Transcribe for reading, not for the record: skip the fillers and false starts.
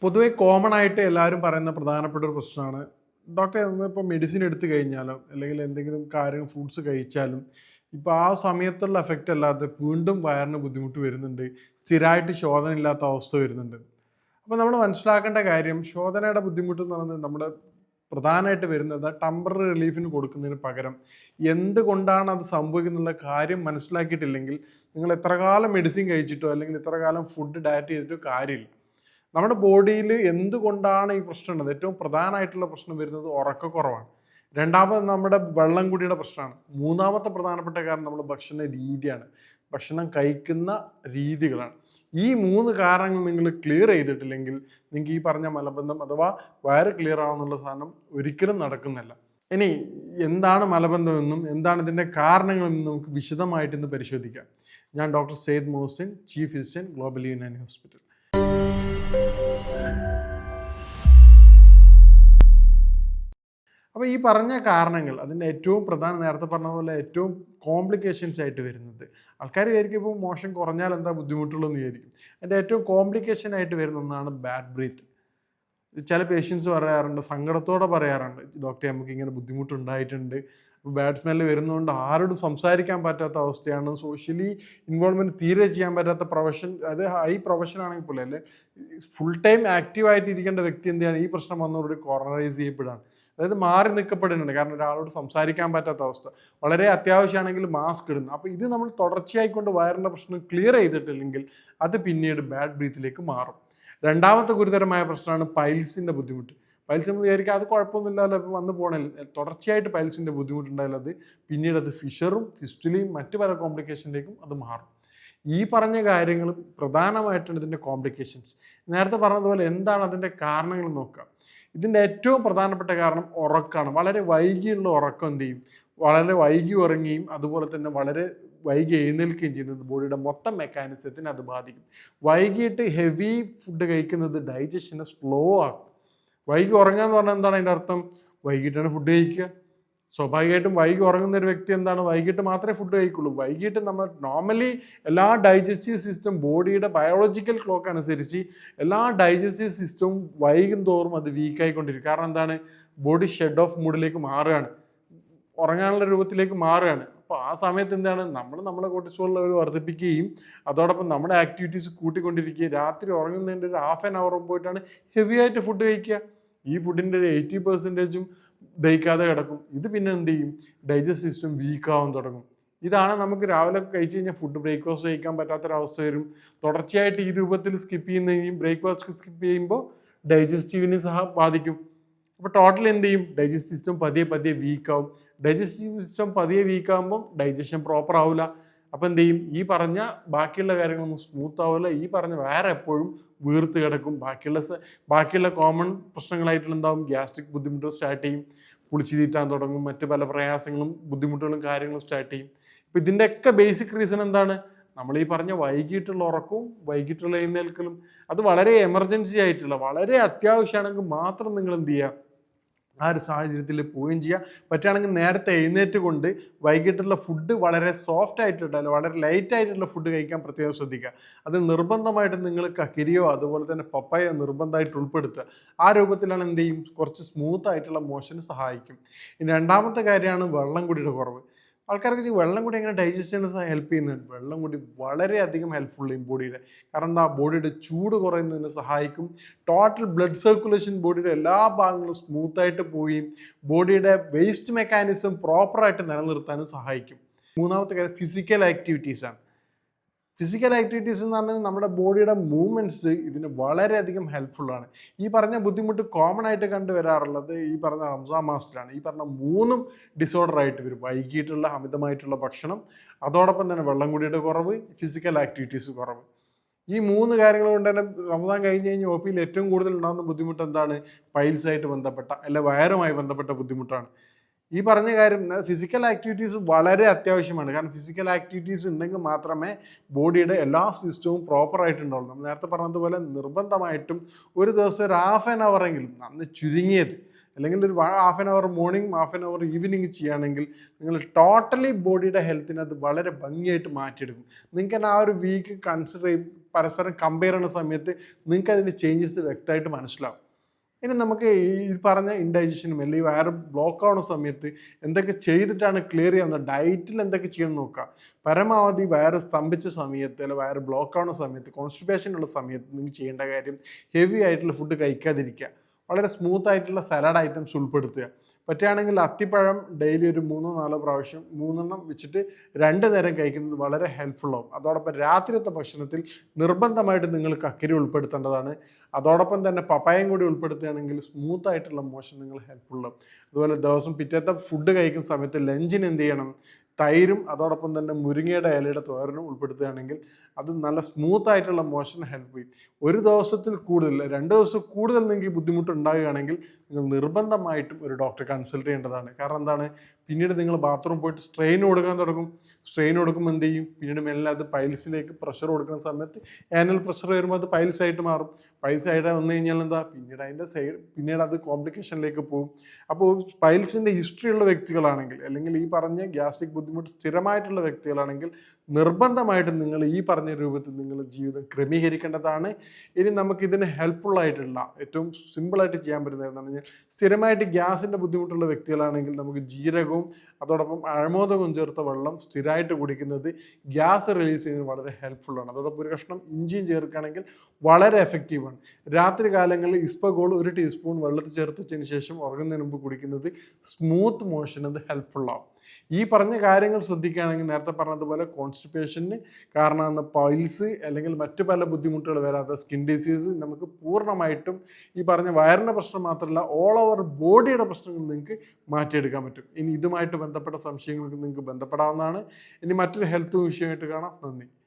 പൊതുവെ കോമൺ ആയിട്ട് എല്ലാവരും പറയുന്ന പ്രധാനപ്പെട്ട ഒരു പ്രശ്നമാണ് ഡോക്ടർ ഇപ്പോൾ മെഡിസിൻ എടുത്തു കഴിഞ്ഞാലോ അല്ലെങ്കിൽ എന്തെങ്കിലും കാര്യങ്ങൾ ഫ്രൂട്ട്സ് കഴിച്ചാലും ഇപ്പോൾ ആ സമയത്തുള്ള എഫക്റ്റ് അല്ലാതെ വീണ്ടും വയറിന് ബുദ്ധിമുട്ട് വരുന്നുണ്ട്, സ്ഥിരമായിട്ട് ശോധന ഇല്ലാത്ത അവസ്ഥ വരുന്നുണ്ട്. അപ്പോൾ നമ്മൾ മനസ്സിലാക്കേണ്ട കാര്യം ശോധനയുടെ ബുദ്ധിമുട്ട് എന്ന് പറയുന്നത് നമ്മുടെ പ്രധാനമായിട്ട് വരുന്നത് ടെമ്പററി റിലീഫിന് കൊടുക്കുന്നതിന് പകരം എന്തുകൊണ്ടാണ് അത് സംഭവിക്കുന്നുള്ള കാര്യം മനസ്സിലാക്കിയിട്ടില്ലെങ്കിൽ നിങ്ങൾ എത്ര കാലം മെഡിസിൻ കഴിച്ചിട്ടോ അല്ലെങ്കിൽ എത്ര കാലം ഫുഡ് ഡയറ്റ് ചെയ്തിട്ടോ കാര്യമില്ല. നമ്മുടെ ബോഡിയിൽ എന്തുകൊണ്ടാണ് ഈ പ്രശ്നം ഉള്ളത്? ഏറ്റവും പ്രധാനമായിട്ടുള്ള പ്രശ്നം വരുന്നത് ഉറക്കക്കുറവാണ്. രണ്ടാമത് നമ്മുടെ വെള്ളം കുടിയുടെ പ്രശ്നമാണ്. മൂന്നാമത്തെ പ്രധാനപ്പെട്ട കാരണം നമ്മുടെ ഭക്ഷണ രീതിയാണ്, ഭക്ഷണം കഴിക്കുന്ന രീതികളാണ്. ഈ മൂന്ന് കാരണങ്ങൾ നിങ്ങൾ ക്ലിയർ ചെയ്തിട്ടില്ലെങ്കിൽ നിങ്ങൾക്ക് ഈ പറഞ്ഞ മലബന്ധം അഥവാ വയറ് ക്ലിയർ ആവുന്നുള്ള സാധനം ഒരിക്കലും നടക്കുന്നില്ല. ഇനി എന്താണ് മലബന്ധം എന്നും എന്താണ് ഇതിൻ്റെ കാരണങ്ങളെന്നും നമുക്ക് വിശദമായിട്ട് ഇന്ന് പരിശോധിക്കാം. ഞാൻ doctor Syed Mohsin, chief physician, global Unani hospital. അപ്പോൾ ഈ പറഞ്ഞ കാരണങ്ങൾ അതിൻ്റെ ഏറ്റവും പ്രധാന, നേരത്തെ പറഞ്ഞ പോലെ ഏറ്റവും കോംപ്ലിക്കേഷൻസ് ആയിട്ട് വരുന്നത്, ആൾക്കാർ വിചാരിക്കും ഇപ്പോൾ മോഷൻ കുറഞ്ഞാൽ എന്താ ബുദ്ധിമുട്ടുള്ളതെന്ന് വിചാരിക്കും. അതിൻ്റെ ഏറ്റവും കോംപ്ലിക്കേഷൻ ആയിട്ട് വരുന്ന ഒന്നാണ് ബാഡ് ബ്രീത്ത്. ചില പേഷ്യൻസ് പറയാറുണ്ട്, സങ്കടത്തോടെ പറയാറുണ്ട്, ഡോക്ടറെ നമുക്ക് ഇങ്ങനെ ബുദ്ധിമുട്ടുണ്ടായിട്ടുണ്ട്, ബാഡ് സ്മെല്ല് വരുന്നതുകൊണ്ട് ആരോടും സംസാരിക്കാൻ പറ്റാത്ത അവസ്ഥയാണ്, സോഷ്യലി ഇൻവോൾവ്മെൻറ്റ് തീരെ ചെയ്യാൻ പറ്റാത്ത പ്രൊഫഷൻ, അത് ഹൈ പ്രൊഫഷൻ ആണെങ്കിൽ പോലും അല്ലെ ഫുൾ ടൈം ആക്റ്റീവായിട്ട് ഇരിക്കേണ്ട വ്യക്തി എന്ത് ചെയ്യാണ്, ഈ പ്രശ്നം വന്നതോടുകൂടി കോർണറൈസ് ചെയ്യപ്പെടുകയാണ്. അതായത് മാറി നിൽക്കപ്പെടുന്നുണ്ട്. കാരണം ഒരാളോട് സംസാരിക്കാൻ പറ്റാത്ത അവസ്ഥ, വളരെ അത്യാവശ്യമാണെങ്കിൽ മാസ്ക് ഇടുന്നു. അപ്പോൾ ഇത് നമ്മൾ തുടർച്ചയായിക്കൊണ്ട് വയറിൻ്റെ പ്രശ്നം ക്ലിയർ ചെയ്തിട്ടില്ലെങ്കിൽ അത് പിന്നീട് ബാഡ് ബ്രീത്തിലേക്ക് മാറും. രണ്ടാമത്തെ ഗുരുതരമായ പ്രശ്നമാണ് പൈൽസിൻ്റെ ബുദ്ധിമുട്ട്. പൈൽസ് നമ്മൾ വിചാരിക്കുക അത് കുഴപ്പമൊന്നുമില്ലല്ലോ, ഇപ്പോൾ വന്ന് പോകണല്ലോ. തുടർച്ചയായിട്ട് പൈൽസിൻ്റെ ബുദ്ധിമുട്ടുണ്ടായാൽ അത് പിന്നീട് അത് ഫിഷറും ഫിസ്റ്റുലയും മറ്റു പല കോംപ്ലിക്കേഷനിലേക്കും അത് മാറും. ഈ പറഞ്ഞ കാര്യങ്ങൾ പ്രധാനമായിട്ടാണ് ഇതിൻ്റെ കോംപ്ലിക്കേഷൻസ്. നേരത്തെ പറഞ്ഞതുപോലെ എന്താണ് അതിൻ്റെ കാരണങ്ങൾ നോക്കുക. ഇതിൻ്റെ ഏറ്റവും പ്രധാനപ്പെട്ട കാരണം ഉറക്കമാണ്. വളരെ വൈകിയുള്ള ഉറക്കം എന്ത് ചെയ്യും, വളരെ വൈകി ഉറങ്ങുകയും അതുപോലെ തന്നെ വളരെ വൈകി എഴുന്നേൽക്കുകയും ചെയ്യുന്നത് ബോഡിയുടെ മൊത്തം മെക്കാനിസത്തിനെ അത് ബാധിക്കും. വൈകിട്ട് ഹെവി ഫുഡ് കഴിക്കുന്നത് ഡൈജഷനെ സ്ലോ ആക്കും. വൈകി ഉറങ്ങുക എന്ന് പറഞ്ഞാൽ എന്താണ് അതിൻ്റെ അർത്ഥം? വൈകിട്ടാണ് ഫുഡ് കഴിക്കുക. സ്വാഭാവികമായിട്ടും വൈകി ഉറങ്ങുന്ന ഒരു വ്യക്തി എന്താണ്, വൈകിട്ട് മാത്രമേ ഫുഡ് കഴിക്കുള്ളൂ. വൈകിട്ട് നമ്മൾ നോർമലി എല്ലാ ഡൈജസ്റ്റീവ് സിസ്റ്റം, ബോഡിയുടെ ബയോളജിക്കൽ ക്ലോക്ക് അനുസരിച്ച് എല്ലാ ഡൈജസ്റ്റീവ് സിസ്റ്റവും വൈകും തോറും അത് വീക്കായിക്കൊണ്ടിരിക്കും. കാരണം എന്താണ്, ബോഡി ഷെഡ് ഓഫ് മൂഡിലേക്ക് മാറുകയാണ്, ഉറങ്ങാനുള്ള രൂപത്തിലേക്ക് മാറുകയാണ്. അപ്പോൾ ആ സമയത്ത് എന്താണ്, നമ്മളെ കോർട്ടിസോൾ ലെവൽ വർദ്ധിപ്പിക്കുകയും അതോടൊപ്പം നമ്മുടെ ആക്ടിവിറ്റീസ് കൂട്ടിക്കൊണ്ടിരിക്കുകയും രാത്രി ഉറങ്ങുന്നതിൻ്റെ ഒരു ഹാഫ് ആൻ അവർ പോയിട്ടാണ് ഹെവി ആയിട്ട് ഫുഡ് കഴിക്കുക. ഈ ഫുഡിൻ്റെ ഒരു 80% ദഹിക്കാതെ കിടക്കും. ഇത് പിന്നെ എന്ത് ചെയ്യും, ഡൈജസ്റ്റ് സിസ്റ്റം വീക്കാവാൻ തുടങ്ങും. ഇതാണ് നമുക്ക് രാവിലെ കഴിച്ച് കഴിഞ്ഞാൽ ഫുഡ് ബ്രേക്ക്ഫാസ്റ്റ് കഴിക്കാൻ പറ്റാത്തൊരവസ്ഥ വരും. തുടർച്ചയായിട്ട് ഈ രൂപത്തിൽ സ്കിപ്പ് ചെയ്യുന്നതിനും ബ്രേക്ക്ഫാസ്റ്റ് സ്കിപ്പ് ചെയ്യുമ്പോൾ ഡൈജസ്റ്റീവിനെ സഹ ബാധിക്കും. അപ്പോൾ ടോട്ടൽ എന്ത് ചെയ്യും, ഡൈജസ്റ്റ് സിസ്റ്റം പതിയെ വീക്കാവും. ഡൈജസ്റ്റീവ് സിസ്റ്റം പതിയെ വീക്കാകുമ്പോൾ ഡൈജഷൻ പ്രോപ്പർ ആവില്ല. അപ്പോൾ എന്ത് ചെയ്യും, ഈ പറഞ്ഞ ബാക്കിയുള്ള കാര്യങ്ങളൊന്നും സ്മൂത്ത് ആവില്ല. ഈ പറഞ്ഞ വേറെ എപ്പോഴും വീർത്ത് കിടക്കും. ബാക്കിയുള്ള കോമൺ പ്രശ്നങ്ങളായിട്ടുള്ള എന്താവും, ഗ്യാസ്ട്രിക് ബുദ്ധിമുട്ട് സ്റ്റാർട്ട് ചെയ്യും, കുളിച്ച് തീറ്റാൻ തുടങ്ങും, മറ്റ് പല പ്രയാസങ്ങളും ബുദ്ധിമുട്ടുകളും കാര്യങ്ങളും സ്റ്റാർട്ട് ചെയ്യും. അപ്പോൾ ഇതിൻ്റെയൊക്കെ ബേസിക് റീസൺ എന്താണ്, നമ്മൾ ഈ പറഞ്ഞ വൈകിട്ടുള്ള ഉറക്കവും വൈകിട്ടുള്ള എഴുന്നേൽക്കലും. അത് വളരെ എമർജൻസി ആയിട്ടുള്ള, വളരെ അത്യാവശ്യമാണെങ്കിൽ മാത്രം നിങ്ങൾ എന്ത് ചെയ്യുക, ആ ഒരു സാഹചര്യത്തിൽ പോവുകയും ചെയ്യുക. പറ്റുകയാണെങ്കിൽ നേരത്തെ എഴുന്നേറ്റ് കൊണ്ട് വൈകിട്ടുള്ള ഫുഡ് വളരെ സോഫ്റ്റ് ആയിട്ടുള്ള, വളരെ ലൈറ്റ് ആയിട്ടുള്ള ഫുഡ് കഴിക്കാൻ പ്രത്യേകം ശ്രദ്ധിക്കുക. അത് നിർബന്ധമായിട്ട് നിങ്ങൾ കക്കിരിയോ അതുപോലെ തന്നെ പപ്പായോ നിർബന്ധമായിട്ട് ഉൾപ്പെടുത്തുക. ആ രൂപത്തിലാണ് എന്ത് ചെയ്യും, കുറച്ച് സ്മൂത്ത് ആയിട്ടുള്ള മോഷന് സഹായിക്കും. ഇനി രണ്ടാമത്തെ കാര്യമാണ് വെള്ളം കുടിയുടെ കുറവ്. ആൾക്കാർക്ക് വെള്ളം കൂടി എങ്ങനെ ഡൈജസ്റ്റ് ചെയ്യാൻ ഹെൽപ്പ് ചെയ്യുന്നുണ്ട്. വെള്ളം കൂടി വളരെയധികം ഹെൽപ്ഫുൾ ചെയ്യും ബോഡിയുടെ. കാരണം എന്താ, ബോഡിയുടെ ചൂട് കുറയുന്നതിന് സഹായിക്കും. ടോട്ടൽ ബ്ലഡ് സർക്കുലേഷൻ ബോഡിയുടെ എല്ലാ ഭാഗങ്ങളും സ്മൂത്തായിട്ട് പോവുകയും ബോഡിയുടെ വേസ്റ്റ് മെക്കാനിസം പ്രോപ്പറായിട്ട് നിലനിർത്താനും സഹായിക്കും. മൂന്നാമത്തെ കാര്യം ഫിസിക്കൽ ആക്ടിവിറ്റീസാണ്. ഫിസിക്കൽ ആക്ടിവിറ്റീസ് എന്ന് പറഞ്ഞാൽ നമ്മുടെ ബോഡിയുടെ മൂവ്മെൻറ്റ്സ് ഇതിന് വളരെയധികം ഹെൽപ്ഫുള്ളാണ്. ഈ പറഞ്ഞ ബുദ്ധിമുട്ട് കോമൺ ആയിട്ട് കണ്ടുവരാറുള്ളത് ഈ പറഞ്ഞ റംസാൻ മാസത്തിലാണ്. ഈ പറഞ്ഞ മൂന്നും ഡിസോർഡർ ആയിട്ട് വരും. വൈകിട്ടുള്ള അമിതമായിട്ടുള്ള ഭക്ഷണം, അതോടൊപ്പം തന്നെ വെള്ളം കുടിയുടെ കുറവ്, ഫിസിക്കൽ ആക്ടിവിറ്റീസ് കുറവ്. ഈ മൂന്ന് കാര്യങ്ങൾ കൊണ്ട് തന്നെ റമദാൻ കഴിഞ്ഞ് കഴിഞ്ഞ് ഒ പിയിൽ ഏറ്റവും കൂടുതൽ ഉണ്ടാകുന്ന ബുദ്ധിമുട്ട് എന്താണ്, പൈൽസായിട്ട് ബന്ധപ്പെട്ട അല്ല വയറുമായി ബന്ധപ്പെട്ട ബുദ്ധിമുട്ടാണ്. ഈ പറഞ്ഞ കാര്യം ഫിസിക്കൽ ആക്ടിവിറ്റീസ് വളരെ അത്യാവശ്യമാണ്. കാരണം ഫിസിക്കൽ ആക്ടിവിറ്റീസ് ഉണ്ടെങ്കിൽ മാത്രമേ ബോഡിയുടെ എല്ലാ സിസ്റ്റവും പ്രോപ്പറായിട്ട് ഉണ്ടാവുള്ളൂ. നമ്മൾ നേരത്തെ പറഞ്ഞതുപോലെ നിർബന്ധമായിട്ടും ഒരു ദിവസം ഒരു ഹാഫ് ആൻ അവർ എങ്കിലും, നന്ന് ചുരുങ്ങിയത്, അല്ലെങ്കിൽ ഒരു half an hour morning, half an hour evening ചെയ്യുകയാണെങ്കിൽ നിങ്ങൾ ടോട്ടലി ബോഡിയുടെ ഹെൽത്തിനെ അത് വളരെ ഭംഗിയായിട്ട് മാറ്റിയെടുക്കും. നിങ്ങൾക്ക് തന്നെ ആ ഒരു വീക്ക് കൺസിഡർ പരസ്പരം കമ്പയർ ചെയ്യുന്ന സമയത്ത് നിങ്ങൾക്ക് അതിൻ്റെ ചേഞ്ചസ് വ്യക്തമായിട്ട് മനസ്സിലാവും. ഇനി നമുക്ക് ഈ പറഞ്ഞ ഇൻഡൈജഷനും അല്ലെങ്കിൽ വയറ് ബ്ലോക്ക് ആവുന്ന സമയത്ത് എന്തൊക്കെ ചെയ്തിട്ടാണ് ക്ലിയർ ചെയ്യുന്നത്, ഡയറ്റിൽ എന്തൊക്കെ ചെയ്യണം നോക്കുക. പരമാവധി വയറ് സ്തംഭിച്ച സമയത്ത് അല്ലെങ്കിൽ വയറ് ബ്ലോക്ക് ആവുന്ന സമയത്ത്, കോൺസ്റ്റിപ്പേഷൻ ഉള്ള സമയത്ത് നിങ്ങൾ ചെയ്യേണ്ട കാര്യം ഹെവി ആയിട്ടുള്ള ഫുഡ് കഴിക്കാതിരിക്കുക. വളരെ സ്മൂത്ത് ആയിട്ടുള്ള സലാഡ് ഐറ്റംസ് ഉൾപ്പെടുത്തുക. പറ്റുകയാണെങ്കിൽ അത്തിപ്പഴം ഡെയിലി ഒരു 3-4 പ്രാവശ്യം 3 വെച്ചിട്ട് 2 നേരം കഴിക്കുന്നത് വളരെ ഹെൽപ്ഫുൾ ആവും. അതോടൊപ്പം രാത്രിയത്തെ ഭക്ഷണത്തിൽ നിർബന്ധമായിട്ട് നിങ്ങൾ കക്കരി ഉൾപ്പെടുത്തേണ്ടതാണ്. അതോടൊപ്പം തന്നെ പപ്പായം കൂടി ഉൾപ്പെടുത്തുകയാണെങ്കിൽ സ്മൂത്ത് ആയിട്ടുള്ള മോഷൻ നിങ്ങൾ ഹെൽപ്ഫുൾ ആവും. അതുപോലെ ദിവസം പിറ്റേത്തെ ഫുഡ് കഴിക്കുന്ന സമയത്ത് ലഞ്ചിന് എന്ത് ചെയ്യണം, തൈരും അതോടൊപ്പം തന്നെ മുരിങ്ങയുടെ ഇലയുടെ തോരനും ഉൾപ്പെടുത്തുകയാണെങ്കിൽ അത് നല്ല സ്മൂത്ത് ആയിട്ടുള്ള മോഷൻ ഹെൽപ്പ് ചെയ്യും. ഒരു ദിവസത്തിൽ കൂടുതൽ 2 ദിവസം കൂടുതൽ നിങ്ങൾക്ക് ബുദ്ധിമുട്ട് ഉണ്ടാകുകയാണെങ്കിൽ നിങ്ങൾ നിർബന്ധമായിട്ടും ഒരു ഡോക്ടറെ കൺസൾട്ട് ചെയ്യേണ്ടതാണ്. കാരണം എന്താണ്, പിന്നീട് നിങ്ങൾ ബാത്റൂം പോയിട്ട് സ്ട്രെയിൻ കൊടുക്കാൻ തുടങ്ങും. സ്ട്രെയിൻ കൊടുക്കുമ്പോൾ എന്ത് ചെയ്യും, പിന്നീട് മെല്ലെ അത് പൈൽസിലേക്ക് പ്രഷർ കൊടുക്കുന്ന സമയത്ത് ആനുവൽ പ്രഷർ വരുമ്പോൾ അത് പൈൽസ് ആയിട്ട് മാറും. പൈൽസ് ആയിട്ട് വന്നു കഴിഞ്ഞാൽ എന്താ, പിന്നീട് അതിൻ്റെ പിന്നീട് അത് കോംപ്ലിക്കേഷനിലേക്ക് പോകും. അപ്പോൾ പൈൽസിൻ്റെ ഹിസ്റ്ററി ഉള്ള വ്യക്തികളാണെങ്കിൽ അല്ലെങ്കിൽ ഈ പറഞ്ഞ ഗ്യാസ്ട്രിക് ബുദ്ധിമുട്ട് സ്ഥിരമായിട്ടുള്ള വ്യക്തികളാണെങ്കിൽ നിർബന്ധമായിട്ടും നിങ്ങൾ ഈ പറഞ്ഞ രൂപത്തിൽ നിങ്ങൾ ജീവിതം ക്രമീകരിക്കേണ്ടതാണ്. ഇനി നമുക്ക് ഇതിന് ഹെൽപ്ഫുൾ ആയിട്ടുള്ള ഏറ്റവും സിമ്പിളായിട്ട് ചെയ്യാൻ പറ്റുന്നത് എന്താണെന്ന് പറഞ്ഞാൽ, സ്ഥിരമായിട്ട് ഗ്യാസിൻ്റെ ബുദ്ധിമുട്ടുള്ള വ്യക്തികളാണെങ്കിൽ നമുക്ക് ജീരകവും അതോടൊപ്പം അഴമോദകവും ചേർത്ത വെള്ളം സ്ഥിരമായിട്ട് കുടിക്കുന്നത് ഗ്യാസ് റിലീസ് ചെയ്യുന്നത് വളരെ ഹെൽപ്ഫുള്ളാണ്. അതോടൊപ്പം ഒരു കഷ്ണം ഇഞ്ചിയും ചേർക്കുകയാണെങ്കിൽ വളരെ എഫക്റ്റീവാണ്. രാത്രി കാലങ്ങളിൽ ഇസ്പഗോൾ 1 ടീസ്പൂൺ വെള്ളത്തിൽ ചേർത്തതിന് ശേഷം ഉറങ്ങുന്നതിന് മുമ്പ് കുടിക്കുന്നത് സ്മൂത്ത് മോഷൻ അത് ഹെൽപ്ഫുള്ളാവും. ഈ പറഞ്ഞ കാര്യങ്ങൾ ശ്രദ്ധിക്കുകയാണെങ്കിൽ നേരത്തെ പറഞ്ഞതുപോലെ കോൺസ്റ്റിപ്പേഷന് കാരണമാകുന്ന പൈൽസ് അല്ലെങ്കിൽ മറ്റു പല ബുദ്ധിമുട്ടുകൾ വരാത്ത സ്കിൻ ഡിസീസ് നമുക്ക് പൂർണ്ണമായിട്ടും ഈ പറഞ്ഞ വയറിൻ്റെ പ്രശ്നം മാത്രമല്ല ഓൾ ഓവർ ബോഡിയുടെ പ്രശ്നങ്ങൾ നിങ്ങൾക്ക് മാറ്റിയെടുക്കാൻ പറ്റും. ഇനി ഇതുമായിട്ട് ബന്ധപ്പെട്ട സംശയങ്ങൾക്ക് നിങ്ങൾക്ക് ബന്ധപ്പെടാവുന്നതാണ്. ഇനി മറ്റൊരു ഹെൽത്ത് വിഷയമായിട്ട് കാണാം. നന്ദി.